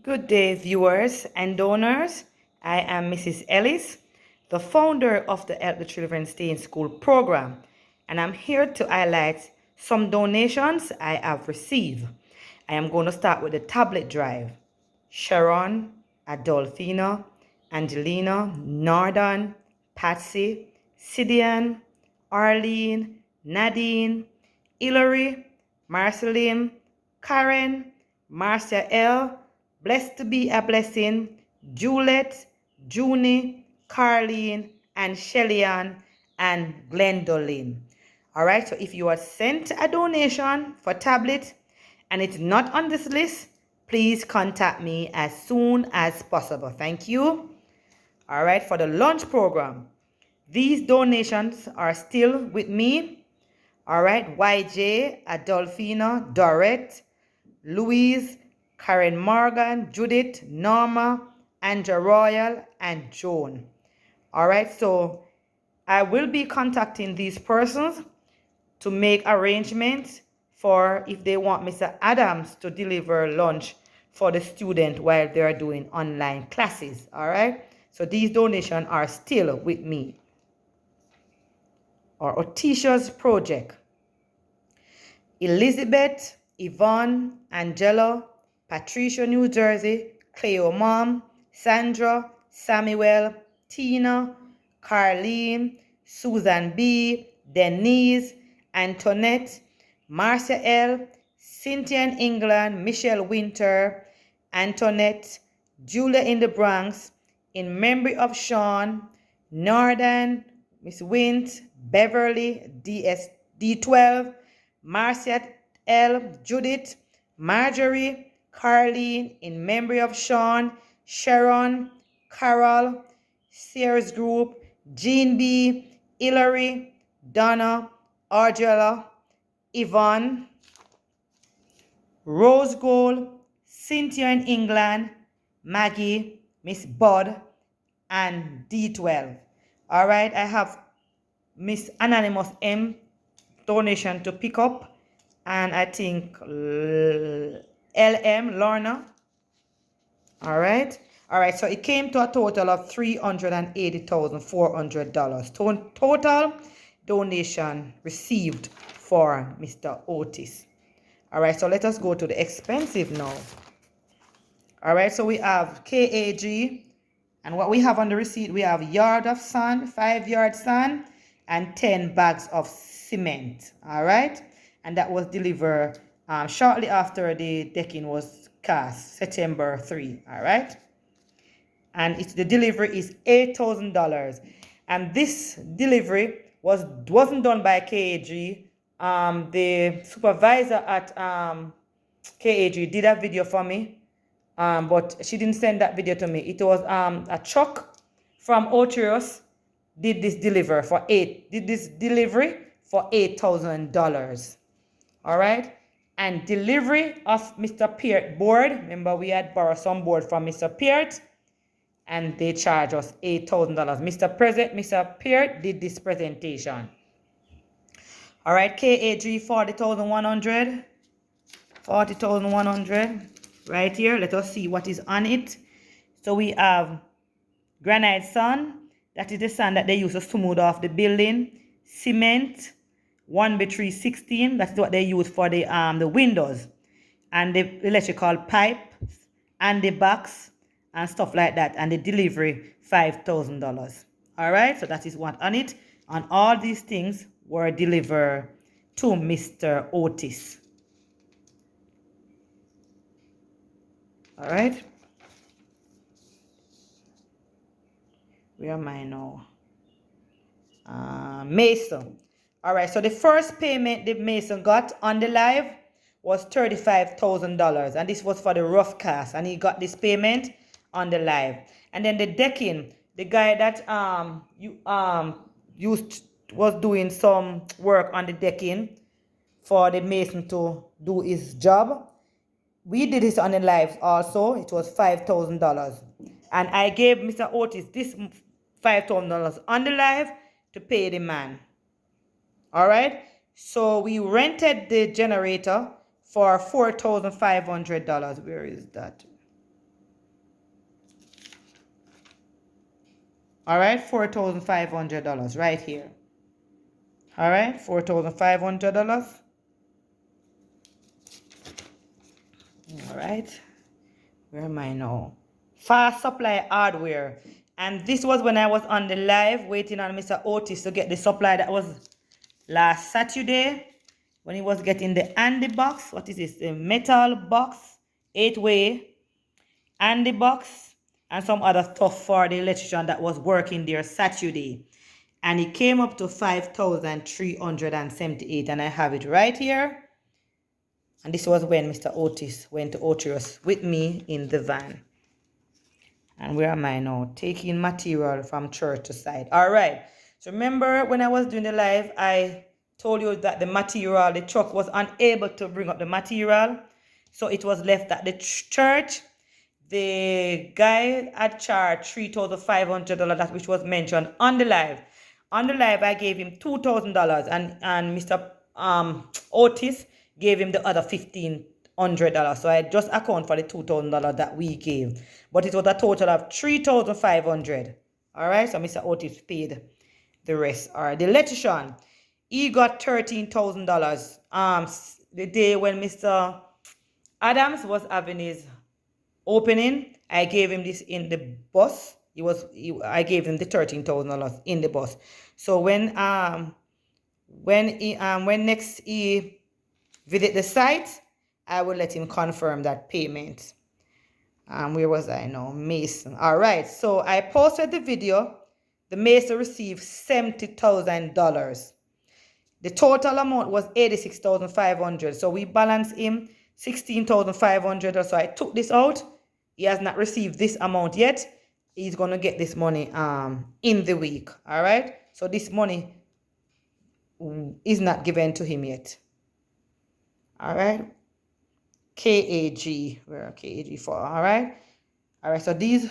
Good day, viewers and donors. I am Mrs. Ellis, the founder of the Help the Children Stay in School program, and I'm here to highlight some donations I have received. I am going to start with the tablet drive. Sharon, Adolfina, Angelina, Nordan, Patsy, Sidian, Arlene, Nadine, Hilary, Marceline, Karen, Marcia L., Blessed to be a blessing, Juliet, Junie, Carleen, and Shellyan, and Gwendolyn. All right, so if you are sent a donation for tablet and it's not on this list, please contact me as soon as possible. Thank you. All right, for the lunch program, these donations are still with me. All right, YJ, Adolfina, Dorette, Louise, Karen Morgan, Judith, Norma, Andrea Royal, and Joan. All right, so I will be contacting these persons to make arrangements for if they want Mr. Adams to deliver lunch for the student while they're doing online classes. All right, so these donations are still with me. Or Otisha's project. Elizabeth, Yvonne, Angela, Patricia, New Jersey, Cleo Mom, Sandra, Samuel, Tina, Carleen, Susan B., Denise, Antoinette, Marcia L., Cynthia in England, Michelle Winter, Antoinette, Julia in the Bronx, in memory of Sean, Northern, Miss Wint, Beverly, D12, Marcia L., Judith, Marjorie, Carleen, in memory of Sean, Sharon, Carol, Sears Group, Jean B., Hilary, Donna, Argella, Yvonne, Rose Gold, Cynthia in England, Maggie, Miss Bud, and D12. All right, I have Miss Anonymous M donation to pick up, and I think LM Lorna. All right. All right, so it came to a total of $380,400. Total donation received for Mr. Otis. All right, so let us go to the expensive now. All right, so we have KAG, and what we have on the receipt, we have yard of sand, 5-yard sand, and 10 bags of cement. All right, and that was delivered shortly after the decking was cast, September 3. All right, and the delivery is $8,000, and this delivery wasn't done by KAG. The supervisor at KAG did a video for me, but she didn't send that video to me. It was a truck from Otrios did this delivery for $8,000. All right, and delivery of Mr. Peart board. Remember, we had borrowed some board from Mr. Peart, and they charged us $8,000. Mr. Peart did this presentation. All right, KAG 40,100. 40,100 right here. Let us see what is on it. So we have granite sand. That is the sand that they use to smooth off the building. Cement, 1B316. That's what they use for the windows and the electrical pipe and the box and stuff like that. And the delivery, $5,000. All right, so that is what on it. And all these things were delivered to Mr. Otis. All right. Where am I now? Mason. All right, so the first payment the Mason got on the live was $35,000, and this was for the rough cast, and he got this payment on the live. And then the decking, the guy that was doing some work on the decking for the Mason to do his job. We did this on the live also. It was $5,000. And I gave Mr. Otis this $5,000 on the live to pay the man. All right. So we rented the generator for $4,500. Where is that? All right, $4,500 right here. All right, $4,500. All right, where am I now? Fast Supply Hardware. And this was when I was on the live waiting on Mr. Otis to get the supply. That was last Saturday when he was getting the Andy box. What is this? The metal box, 8-way Andy box, and some other stuff for the electrician that was working there Saturday. And it came up to 5,378, and I have it right here. And this was when Mr. Otis went to Otius with me in the van. And where am I now? Taking material from church to site. All right. So remember when I was doing the live, I told you that the material, the truck was unable to bring up the material. So it was left at the church. The guy had charged $3,500, which was mentioned on the live. On the live, I gave him $2,000, and Mr. Otis gave him the other $1,500. So I just account for the $2,000 that we gave. But it was a total of $3,500. All right, so Mr. Otis paid the rest. All right, the electrician, he got $13,000. The day when Mr. Adams was having his opening, I gave him this in the bus. I gave him the $13,000 in the bus. So when next he visit the site, I will let him confirm that payment. Where was I now? Mason. All right. So I posted the video. The Mason received $70,000. The total amount was $86,500. So we balanced him $16,500. So I took this out. He has not received this amount yet. He's going to get this money in the week. All right. So this money is not given to him yet. All right. KAG. Where are KAG for? All right. All right. So these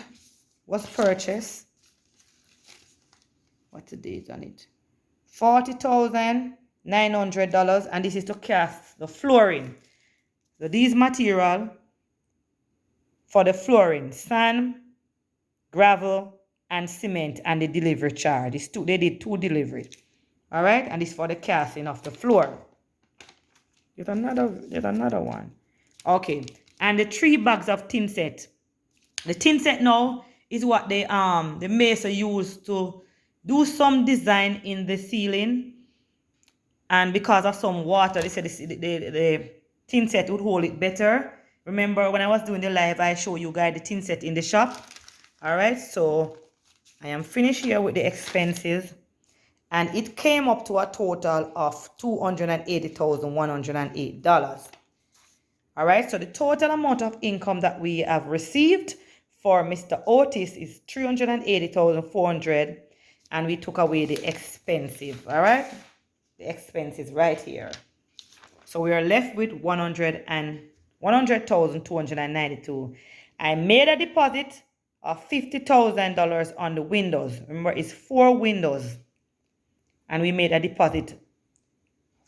was purchased. What's the date on it? $40,900. And this is to cast the flooring. So these material for the flooring, sand, gravel, and cement, and the delivery charge. They did 2 deliveries. All right. And this for the casting of the floor. There's another one. Okay, and the 3 bags of tin set. The tin set now is what the mason used to do some design in the ceiling, and because of some water, they said the tin set would hold it better. Remember when I was doing the live, I showed you guys the tin set in the shop. All right, so I am finished here with the expenses, and it came up to a total of $280,108. All right, so the total amount of income that we have received for Mr. Otis is $380,400, and we took away the expenses. All right, the expenses right here. So we are left with $100,292. I made a deposit of $50,000 on the windows. Remember, it's 4 windows, and we made a deposit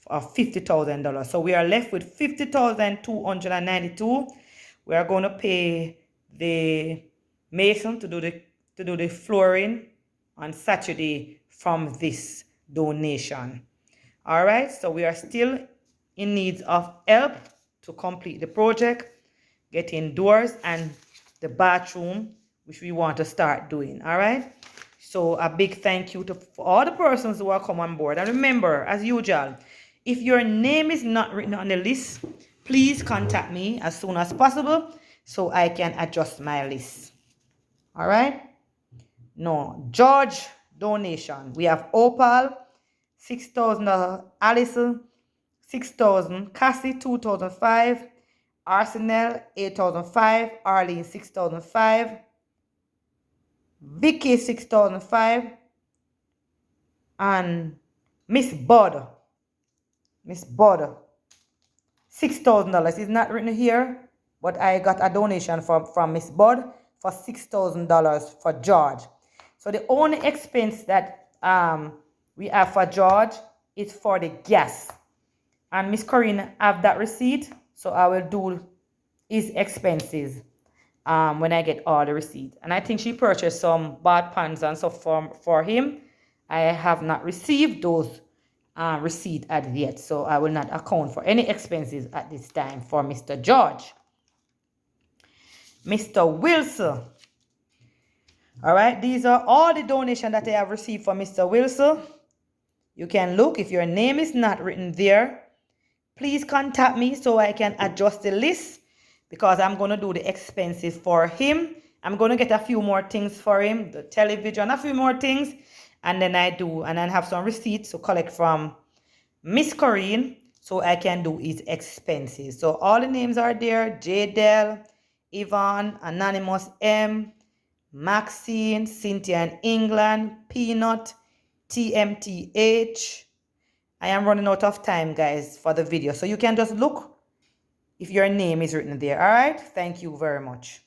of $50,000. So we are left with $50,292. We are going to pay the mason to do the flooring on Saturday from this donation. All right, so we are still in need of help to complete the project, getting doors and the bathroom, which we want to start doing. All right, so a big thank you to all the persons who are come on board. And remember, as usual, if your name is not written on the list, please contact me as soon as possible so I can adjust my list. All right. No, George donation. We have Opal, $6,000. Allison, $6,000. Cassie, $2,005. Arsenal, $8,005. Arlene, $6,005. Vicky, $6,005. And Miss Bud, $6,000. It's not written here, but I got a donation from Miss Bud for $6,000 for George. So the only expense that we have for George is for the gas. And Miss Corinne have that receipt, so I will do his expenses when I get all the receipt. And I think she purchased some bath pans and stuff for him. I have not received those receipt as yet, so I will not account for any expenses at this time for Mr. George. Mr. Wilson. All right, these are all the donations that I have received for Mr. Wilson. You can look. If your name is not written there, please contact me so I can adjust the list, because I'm going to do the expenses for him. I'm going to get a few more things for him, the television, a few more things, and then I have some receipts to collect from Miss Corinne so I can do his expenses. So all the names are there: Jadel, Yvonne, Anonymous M, Maxine, Cynthia in England, Peanut, TMTH. I am running out of time, guys, for the video. So you can just look if your name is written there. All right. Thank you very much.